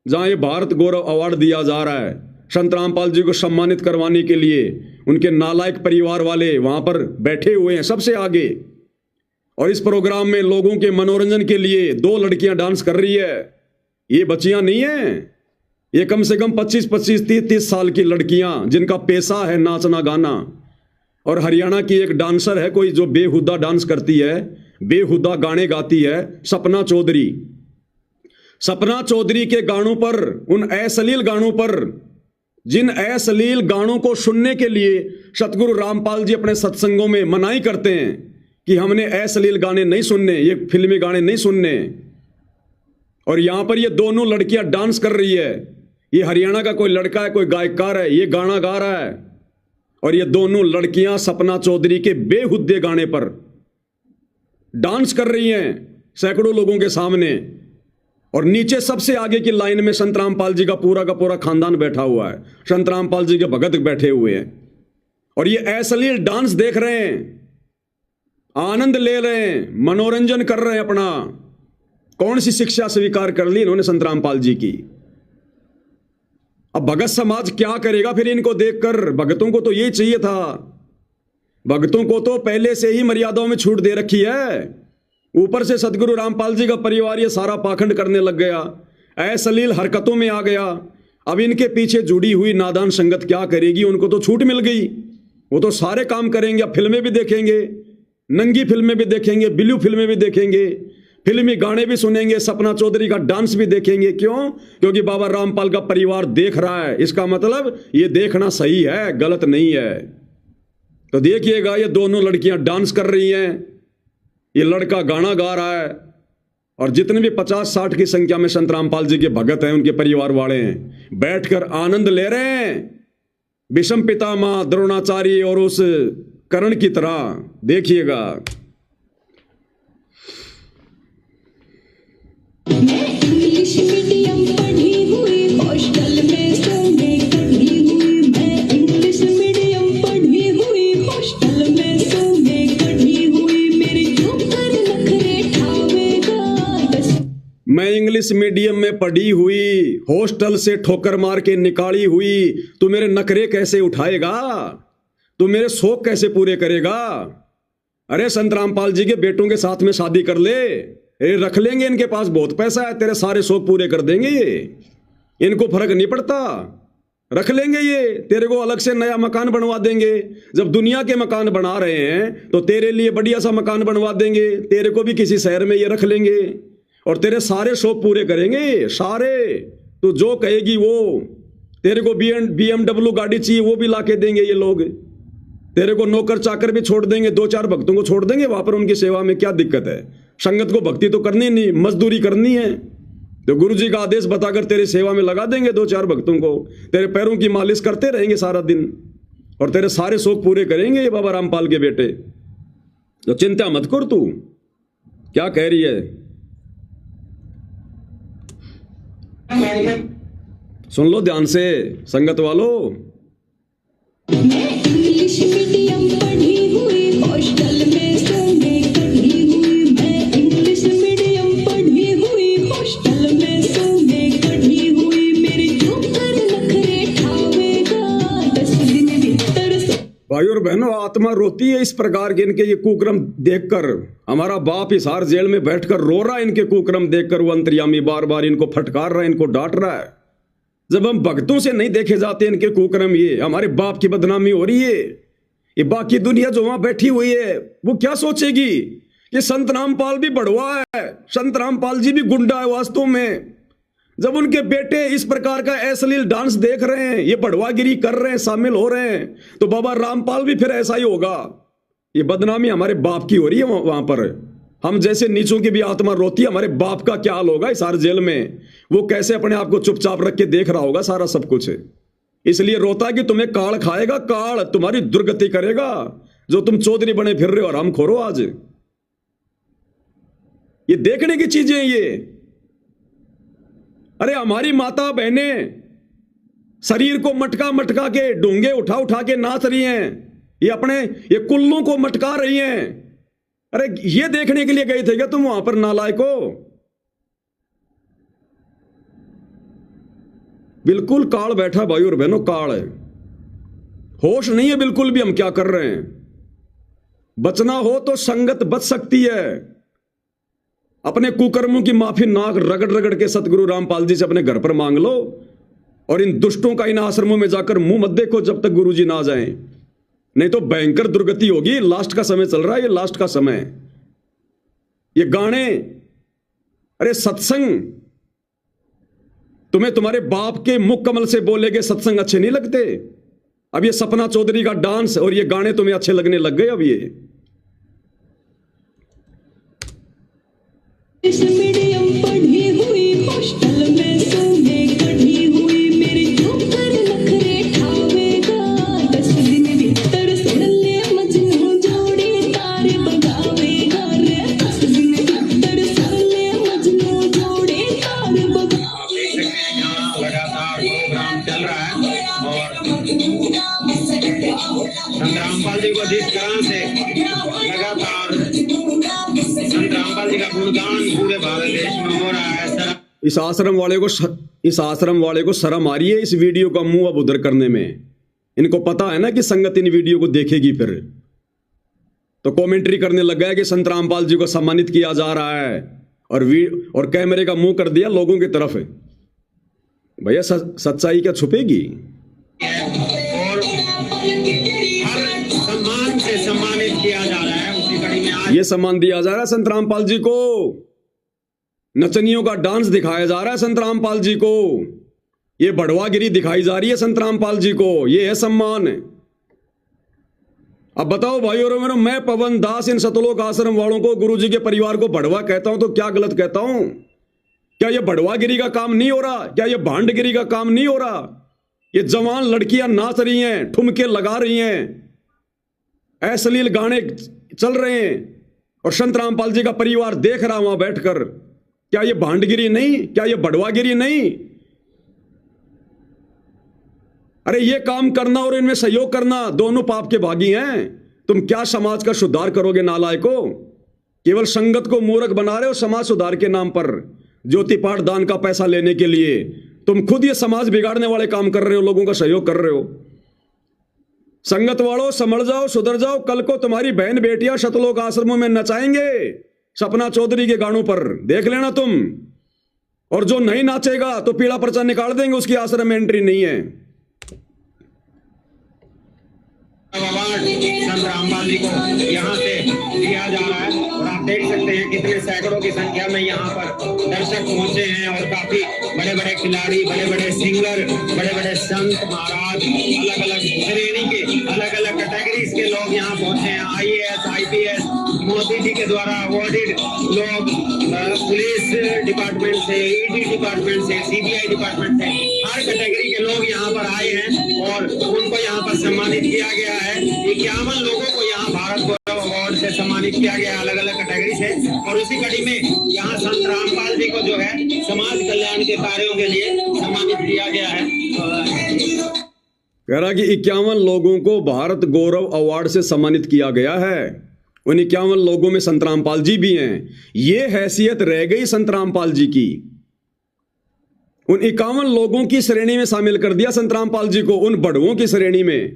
जहां ये भारत गौरव अवार्ड दिया जा रहा है संत रामपाल जी को सम्मानित करवाने के लिए, उनके नालायक परिवार वाले वहां पर बैठे हुए हैं सबसे आगे। और इस प्रोग्राम में लोगों के मनोरंजन के लिए 2 लड़कियां डांस कर रही है। ये बच्चियां नहीं है, ये कम से कम 25-25, 30-30 साल की लड़कियां जिनका पेशा है नाचना गाना। और हरियाणा की एक डांसर है कोई जो बेहुदा डांस करती है, बेहुदा गाने गाती है, सपना चौधरी। सपना चौधरी के गानों पर, उन अश्लील गानों पर, जिन अश्लील गानों को सुनने के लिए सतगुरु रामपाल जी अपने सत्संगों में मनाही करते हैं कि हमने अश्लील गाने नहीं सुनने, ये फिल्मी गाने नहीं सुनने। और यहां पर ये दोनों लड़कियां डांस कर रही है। ये हरियाणा का कोई लड़का है, कोई गायकार है, ये गाना गा रहा है। और ये दोनों लड़कियां सपना चौधरी के बेहुद्दे गाने पर डांस कर रही हैं सैकड़ों लोगों के सामने। और नीचे सबसे आगे की लाइन में संत रामपाल जी का पूरा खानदान बैठा हुआ है, संत रामपाल जी के भगत बैठे हुए हैं। और ये अश्लील डांस देख रहे हैं, आनंद ले रहे हैं, मनोरंजन कर रहे हैं अपना। कौन सी शिक्षा स्वीकार कर ली इन्होंने संत रामपाल जी की? अब भगत समाज क्या करेगा फिर इनको देखकर? भगतों को तो ये चाहिए था, भगतों को तो पहले से ही मर्यादाओं में छूट दे रखी है। ऊपर से सदगुरु रामपाल जी का परिवार ये सारा पाखंड करने लग गया, अश्लील हरकतों में आ गया। अब इनके पीछे जुड़ी हुई नादान संगत क्या करेगी? उनको तो छूट मिल गई, वो तो सारे काम करेंगे। अब फिल्में भी देखेंगे, नंगी फिल्में भी देखेंगे, ब्लू फिल्में भी देखेंगे, फिल्मी गाने भी सुनेंगे, सपना चौधरी का डांस भी देखेंगे। क्यों? क्योंकि बाबा रामपाल का परिवार देख रहा है। इसका मतलब ये देखना सही है, गलत नहीं है। तो देखिएगा, ये दोनों लड़कियां डांस कर रही हैं, ये लड़का गाना गा रहा है। और जितने भी 50-60 की संख्या में संत रामपाल जी के भगत हैं, उनके परिवार वाले हैं, बैठकर आनंद ले रहे हैं विषम पितामह द्रोणाचार्य और उस कर्ण की तरह। देखिएगा। मैं इंग्लिश मीडियम पढ़ी हुई, हॉस्टल में सोने कढ़ी हुई। मैं इंग्लिश मीडियम पढ़ी हुई, हॉस्टल में सोने कढ़ी हुई। मेरे ऊपर नखरे ठावेगा। मैं इंग्लिश मीडियम में पढ़ी हुई, हॉस्टल से ठोकर मार के निकाली हुई। तू मेरे नखरे कैसे उठाएगा? तू मेरे शौक कैसे पूरे करेगा? अरे संत रामपाल जी के बेटों के साथ में शादी कर ले, रख लेंगे, इनके पास बहुत पैसा है, तेरे सारे शौक पूरे कर देंगे ये। इनको फर्क नहीं पड़ता, रख लेंगे ये, तेरे को अलग से नया मकान बनवा देंगे। जब दुनिया के मकान बना रहे हैं तो तेरे लिए बढ़िया सा मकान बनवा देंगे, तेरे को भी किसी शहर में ये रख लेंगे और तेरे सारे शौक पूरे करेंगे सारे। तो जो कहेगी वो, तेरे को BMW गाड़ी चाहिए वो भी ला के देंगे ये लोग। तेरे को नौकर चाकर भी छोड़ देंगे, 2-4 भक्तों को छोड़ देंगे वहां पर उनकी सेवा में। क्या दिक्कत है? संगत को भक्ति तो करनी नहीं, मजदूरी करनी है। तो गुरु जी का आदेश बताकर तेरी सेवा में लगा देंगे 2-4 भक्तों को, तेरे पैरों की मालिश करते रहेंगे सारा दिन और तेरे सारे शौक पूरे करेंगे ये बाबा रामपाल के बेटे। तो चिंता मत कर। तू क्या कह रही है? सुन लो ध्यान से संगत वालों। मैं इंग्लिश मीडियम पढ़ी हुई, हॉस्टल में सोने कढ़ी हुई। मैं इंग्लिश मीडियम पढ़ी हुई, हॉस्टल में सोने कढ़ी हुई। मेरे ऊपर नखरे ठावेगा 10 दिन भीतर से। भाई और बहनों, आत्मा रोती है इस प्रकार के इनके ये कुक्रम देखकर। हमारा बाप हिसार जेल में बैठकर रो रहा है इनके कुक्रम देखकर। वो अंतर्यामी बार बार इनको फटकार रहा है, इनको डांट रहा है। जब हम भक्तों से नहीं देखे जाते इनके कुकर्म, ये हमारे बाप की बदनामी हो रही है। ये बाकी दुनिया जो वहां बैठी हुई है वो क्या सोचेगी कि संत रामपाल भी बढ़वा है, संत रामपाल जी भी गुंडा है वास्तव में। जब उनके बेटे इस प्रकार का अश्लील डांस देख रहे हैं, ये बढ़वागिरी कर रहे हैं, शामिल हो रहे हैं, तो बाबा रामपाल भी फिर ऐसा ही होगा। ये बदनामी हमारे बाप की हो रही है वहां पर। हम जैसे नीचों की भी आत्मा रोती है, हमारे बाप का क्या हाल होगा इस सारे जेल में? वो कैसे अपने आप को चुपचाप रख के देख रहा होगा सारा सब कुछ। इसलिए रोता है कि तुम्हें काल खाएगा, काल तुम्हारी दुर्गति करेगा जो तुम चौधरी बने फिर रहे हो और हम खोरो। आज ये देखने की चीजें ये। अरे हमारी माता बहनें शरीर को मटका मटका के, डूंगे उठा उठा के नाच रही हैं, ये अपने ये कुल्लों को मटका रही हैं। अरे ये देखने के लिए गए थे क्या तुम वहां पर नालायको? बिल्कुल काल बैठा भाई और बहनों, काल है। होश नहीं है बिल्कुल भी हम क्या कर रहे हैं। बचना हो तो संगत बच सकती है। अपने कुकर्मों की माफी नाक रगड़ रगड़ के सतगुरु रामपाल जी से अपने घर पर मांग लो, और इन दुष्टों का इन आश्रमों में जाकर मुंह मत देखो जब तक गुरुजी ना जाएं, नहीं तो भयंकर दुर्गति होगी। लास्ट का समय चल रहा है, ये लास्ट का समय। ये गाने, अरे सत्संग, तुम्हें तुम्हारे बाप के मुख कमल से बोले गए सत्संग अच्छे नहीं लगते? अब ये सपना चौधरी का डांस और ये गाने तुम्हें अच्छे लगने लग गए अब ये। इंग्लिश मीडियम पढ़ी हुई, हॉस्टल में सोने कढ़ी हुई, मेरे ऊपर नखरे ठावेगा, 10 दिन भीतर सुन ले मजनू जोड़ी तार बगावेगा रे, 10 दिन भीतर सुन ले मजनू जोड़ी तार बगावेगा। यहाँ लगातार प्रोग्राम चल रहा है और संत रामपाल जी को जिस तरह से लगातार संत रामपाल जी का गुणगान पूरे भारत देश में हो रहा है। इस आश्रम वाले को शर्म आ रही है इस वीडियो का मुंह अब उधर करने में। इनको पता है ना कि संगत इन वीडियो को देखेगी, फिर तो कमेंट्री करने लग गया कि संत रामपाल जी को सम्मानित किया जा रहा है, और कैमरे का मुंह कर दिया लोगों की तरफ। भैया सच्चाई क्या छुपेगी? और हर सम्मान से सम्मानित किया जा रहा है। उसी कड़ी में आज ये सम्मान दिया जा रहा है संत रामपाल जी को। नचनियों का डांस दिखाया जा रहा है संत रामपाल जी को। ये बढ़वागिरी दिखाई जा रही है संत रामपाल जी को। ये है सम्मान। अब बताओ भाई और मेरे, मैं पवन दास इन सतलोक आश्रम वालों को, गुरुजी के परिवार को बढ़वा कहता हूं तो क्या गलत कहता हूं? क्या ये बढ़वागिरी का काम नहीं हो रहा? क्या ये भांडगिरी का काम नहीं हो रहा? ये जवान लड़कियां नाच रही हैं, ठुमके लगा रही हैं, अश्लील गाने चल रहे हैं, और संत रामपाल जी का परिवार देख रहा वहां बैठकर। क्या ये भांडगिरी नहीं? क्या ये बढ़वागिरी नहीं? अरे ये काम करना और इनमें सहयोग करना दोनों पाप के भागी हैं। तुम क्या समाज का सुधार करोगे नालायको? केवल संगत को मूर्ख बना रहे हो समाज सुधार के नाम पर, ज्योति पाठ दान का पैसा लेने के लिए। तुम खुद ये समाज बिगाड़ने वाले काम कर रहे हो, लोगों का सहयोग कर रहे हो। संगत वालों समझ जाओ, सुधर जाओ। कल को तुम्हारी बहन बेटियां शतलोक आश्रमों में नचाएंगे सपना चौधरी के गानों पर, देख लेना तुम। और जो नहीं नाचेगा तो पीला पर्चा निकाल देंगे, उसकी आश्रम में एंट्री नहीं है। अवार्ड संत रामपाल जी को यहाँ से दिया जा रहा है, और आप देख सकते हैं कितने सैकड़ों की संख्या में यहाँ पर दर्शक पहुंचे हैं, और काफी बड़े बड़े खिलाड़ी, बड़े बड़े सिंगर, बड़े बड़े संत महाराज, अलग अलग श्रेणी के, अलग अलग कैटेगरीज के लोग यहाँ पहुंचे हैं। IAS, IPS, मोदी जी के द्वारा अवॉर्डेड लोग, पुलिस डिपार्टमेंट से, ED डिपार्टमेंट से, CBI डिपार्टमेंट से, हर कैटेगरी के लोग यहाँ पर आए हैं और उनको यहाँ पर सम्मानित किया गया है। 51 लोगों को यहाँ भारत गौरव अवार्ड से सम्मानित किया गया, अलग अलग कैटेगरी से। और उसी कड़ी में यहाँ संत रामपाल जी को जो है समाज कल्याण के कार्यों के लिए सम्मानित किया गया है। कह रहा कि 51 लोगों को भारत गौरव अवार्ड से सम्मानित किया गया है। उन 51 लोगों में संत रामपाल जी भी हैं। ये हैसियत रह गई संत रामपाल जी की। उन 51 लोगों की श्रेणी में शामिल कर दिया संत रामपाल जी को, उन बढ़ुओं की श्रेणी में।